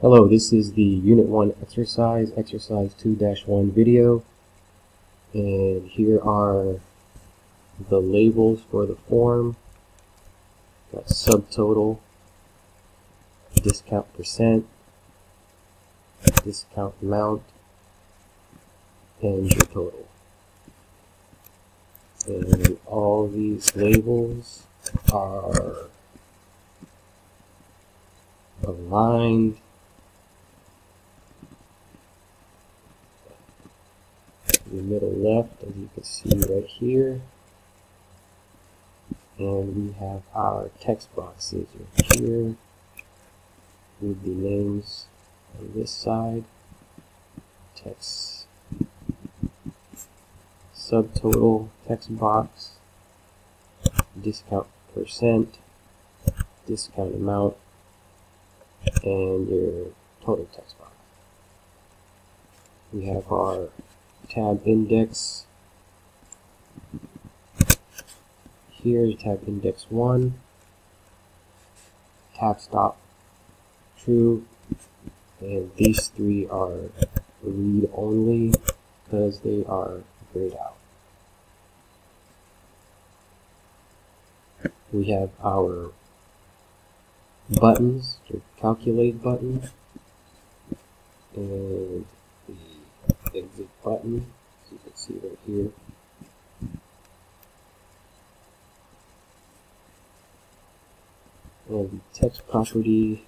Hello, this is the Unit 1 exercise 2-1 video, and here are the labels for the form. Got subtotal, discount percent, discount amount, and your total. And all these labels are aligned in the middle left, as you can see right here. And we have our text boxes right here with the names on this side. Text subtotal text box, discount percent, discount amount, and your total text box. We have our tab index. Here's tab index 1, tab stop true, and these three are read only because they are grayed out. We have our buttons, the calculate button, and the exit button, as you can see right here. And the text property, you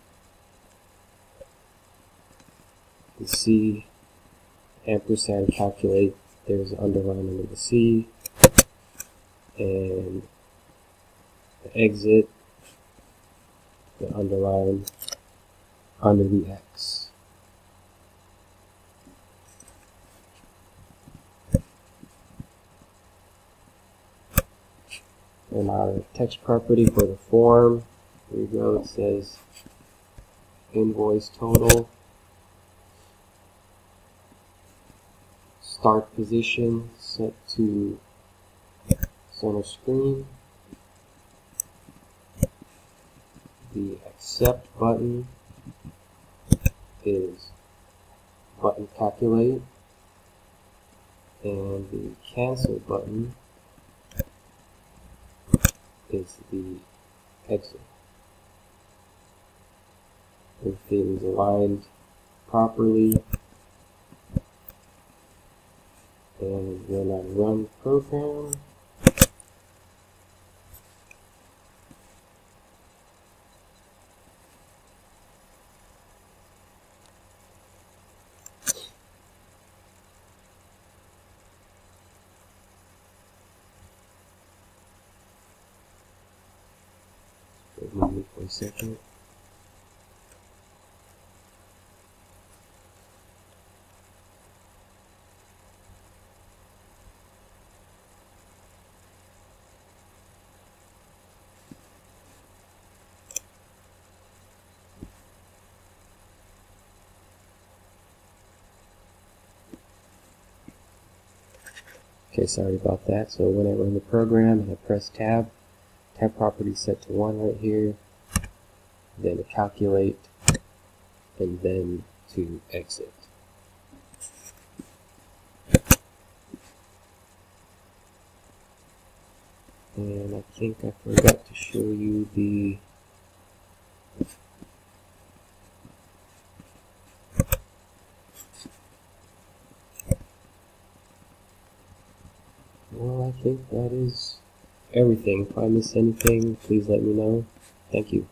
can see ampersand calculate, there's an underline under the C, and the exit, the underline under the X. And our text property for the form, here we go, it says invoice total, start position set to center screen, the accept button is button calculate, and the cancel button is the exit. Everything is aligned properly, and when I run the program, wait me for a second. Okay, sorry about that. So when I run the program and I press tab property set to 1 right here, then to calculate, and then to exit. And I think I forgot to show you the well, I think that is everything. If I miss anything, please let me know. Thank you.